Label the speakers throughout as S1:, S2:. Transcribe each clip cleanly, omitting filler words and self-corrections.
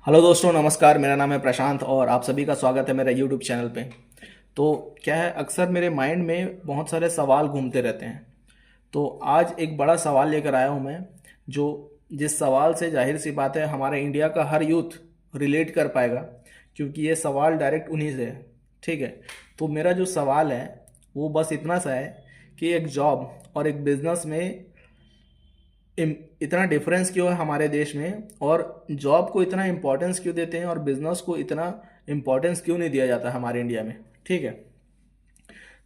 S1: Hello दोस्तों, नमस्कार। मेरा नाम है प्रशांत और आप सभी का स्वागत है मेरे यूट्यूब चैनल पे। तो क्या है, अक्सर मेरे माइंड में बहुत सारे सवाल घूमते रहते हैं। तो आज एक बड़ा सवाल लेकर आया हूँ मैं, जो जिस सवाल से जाहिर सी बात है हमारे इंडिया का हर यूथ रिलेट कर पाएगा, क्योंकि ये सवाल डायरेक्ट उन्हीं से है। ठीक है। तो मेरा जो सवाल है वो बस इतना सा है कि एक जॉब और एक बिजनेस में इतना डिफरेंस क्यों है हमारे देश में, और जॉब को इतना इम्पोर्टेंस क्यों देते हैं और बिजनेस को इतना इम्पोर्टेंस क्यों नहीं दिया जाता हमारे इंडिया में। ठीक है।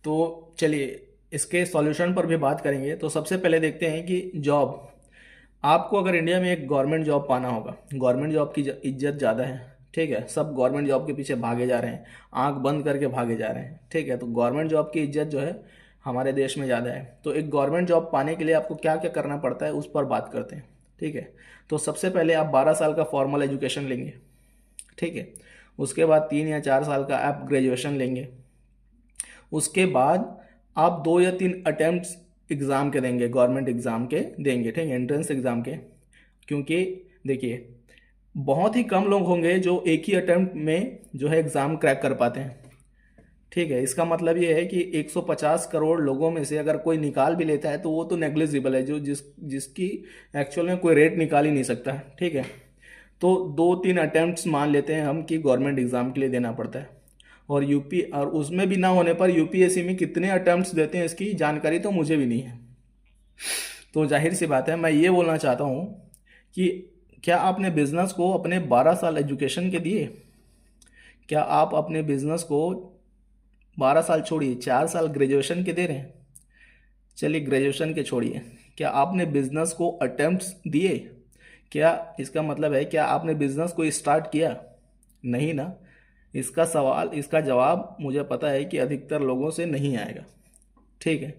S1: तो चलिए इसके सॉल्यूशन पर भी बात करेंगे। तो सबसे पहले देखते हैं कि जॉब, आपको अगर इंडिया में एक गवर्नमेंट जॉब पाना होगा, गवर्नमेंट जॉब की इज्जत ज़्यादा है। ठीक है। सब गवर्नमेंट जॉब के पीछे भागे जा रहे हैं, आंख बंद करके भागे जा रहे हैं। ठीक है। तो गवर्नमेंट जॉब की इज्जत जो है हमारे देश में ज़्यादा है। तो एक गवर्नमेंट जॉब पाने के लिए आपको क्या क्या करना पड़ता है उस पर बात करते हैं। ठीक है। तो सबसे पहले आप 12 साल का फॉर्मल एजुकेशन लेंगे। ठीक है। उसके बाद 3 या 4 साल का आप ग्रेजुएशन लेंगे। उसके बाद आप 2 या 3 अटेम्प्ट्स एग्ज़ाम के देंगे, गवर्नमेंट एग्ज़ाम के देंगे। ठीक है, एंट्रेंस एग्ज़ाम के। क्योंकि देखिए, बहुत ही कम लोग होंगे जो एक ही अटेम्प्ट में जो है एग्ज़ाम क्रैक कर पाते हैं। ठीक है। इसका मतलब ये है कि 150 करोड़ लोगों में से अगर कोई निकाल भी लेता है तो वो तो नेग्लिजिबल है, जो जिसकी एक्चुअल में कोई रेट निकाल ही नहीं सकता। ठीक है। तो 2 3 अटेम्प्ट्स मान लेते हैं हम कि गवर्नमेंट एग्ज़ाम के लिए देना पड़ता है। और यूपी, और उसमें भी ना होने पर यूपीएससी में कितने अटेम्प्ट्स देते हैं इसकी जानकारी तो मुझे भी नहीं है। तो जाहिर सी बात है, मैं ये बोलना चाहता हूँ कि क्या आपने बिजनेस को अपने 12 साल एजुकेशन के दिए? क्या आप अपने बिजनेस को 12 साल छोड़िए, 4 साल ग्रेजुएशन के दे रहे हैं? चलिए ग्रेजुएशन के छोड़िए, क्या आपने बिजनेस को अटेम्प्ट्स दिए? क्या इसका मतलब है क्या आपने बिजनेस को स्टार्ट किया? नहीं ना। इसका जवाब मुझे पता है कि अधिकतर लोगों से नहीं आएगा। ठीक है।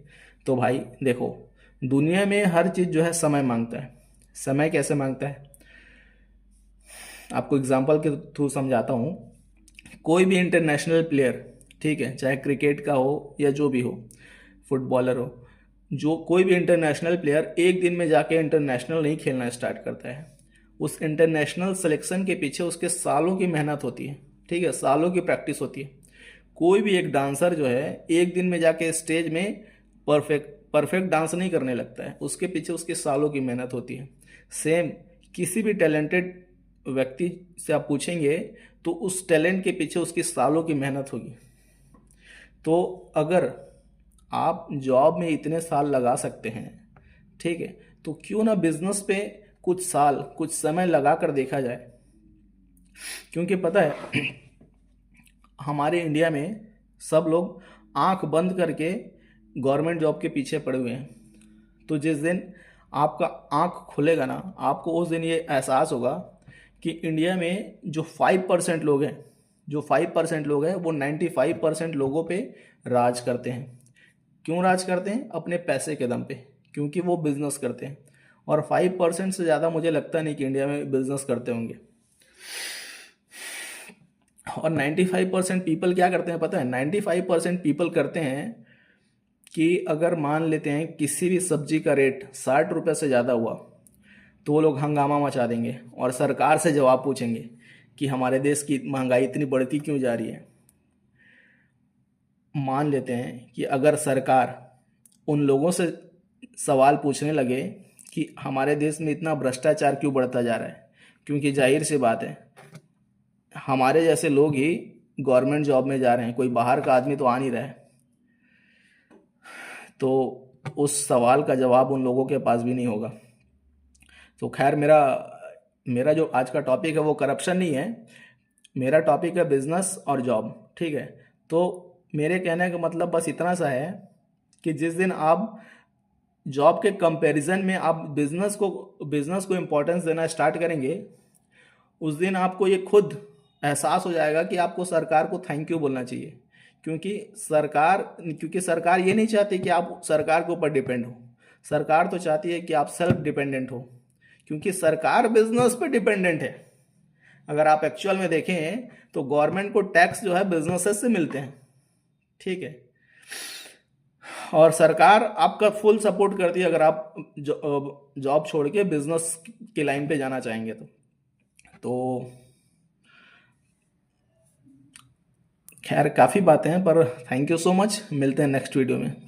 S1: तो भाई देखो, दुनिया में हर चीज़ जो है समय मांगता है। समय कैसे मांगता है, आपको एग्जांपल के थ्रू समझाता हूँ। कोई भी इंटरनेशनल प्लेयर, ठीक है, चाहे क्रिकेट का हो या जो भी हो, फुटबॉलर हो, जो कोई भी इंटरनेशनल प्लेयर एक दिन में जाके इंटरनेशनल नहीं खेलना स्टार्ट करता है। उस इंटरनेशनल सिलेक्शन के पीछे उसके सालों की मेहनत होती है। ठीक है, सालों की प्रैक्टिस होती है। कोई भी एक डांसर जो है एक दिन में जाके स्टेज में परफेक्ट परफेक्ट डांस नहीं करने लगता है, उसके पीछे उसके सालों की मेहनत होती है। सेम, किसी भी टैलेंटेड व्यक्ति से आप पूछेंगे तो उस टैलेंट के पीछे उसकी सालों की मेहनत होगी। तो अगर आप जॉब में इतने साल लगा सकते हैं, ठीक है, तो क्यों ना बिजनेस पे कुछ साल कुछ समय लगा कर देखा जाए। क्योंकि पता है हमारे इंडिया में सब लोग आंख बंद करके गवर्नमेंट जॉब के पीछे पड़े हुए हैं। तो जिस दिन आपका आंख खुलेगा ना, आपको उस दिन ये एहसास होगा कि इंडिया में जो 5% लोग हैं, जो 5% लोग हैं वो 95% लोगों पे राज करते हैं। क्यों राज करते हैं? अपने पैसे के दम पे, क्योंकि वो बिजनेस करते हैं। और 5% से ज़्यादा मुझे लगता नहीं कि इंडिया में बिजनेस करते होंगे। और 95% पीपल क्या करते हैं पता है? 95% पीपल करते हैं कि अगर मान लेते हैं किसी भी सब्जी का रेट 60 रुपये से ज़्यादा हुआ तो वो लोग हंगामा मचा देंगे और सरकार से जवाब पूछेंगे कि हमारे देश की महंगाई इतनी बढ़ती क्यों जा रही है। मान लेते हैं कि अगर सरकार उन लोगों से सवाल पूछने लगे कि हमारे देश में इतना भ्रष्टाचार क्यों बढ़ता जा रहा है, क्योंकि जाहिर सी बात है हमारे जैसे लोग ही गवर्नमेंट जॉब में जा रहे हैं, कोई बाहर का आदमी तो आ नहीं रहा है। तो उस सवाल का जवाब उन लोगों के पास भी नहीं होगा। तो खैर, मेरा मेरा जो आज का टॉपिक है वो करप्शन नहीं है, मेरा टॉपिक है बिजनेस और जॉब। ठीक है। तो मेरे कहने का मतलब बस इतना सा है कि जिस दिन आप जॉब के कंपैरिजन में आप बिजनेस को इम्पोर्टेंस देना स्टार्ट करेंगे, उस दिन आपको ये खुद एहसास हो जाएगा कि आपको सरकार को थैंक यू बोलना चाहिए। क्योंकि सरकार ये नहीं चाहती कि आप सरकार के ऊपर डिपेंड हो। सरकार तो चाहती है कि आप सेल्फ डिपेंडेंट हो, क्योंकि सरकार बिजनेस पे डिपेंडेंट है। अगर आप एक्चुअल में देखें तो गवर्नमेंट को टैक्स जो है बिजनेसेस से मिलते हैं। ठीक है। और सरकार आपका फुल सपोर्ट करती है अगर आप जॉब छोड़ के बिजनेस की लाइन पे जाना चाहेंगे तो। खैर काफ़ी बातें हैं, पर थैंक यू सो मच, मिलते हैं नेक्स्ट वीडियो में।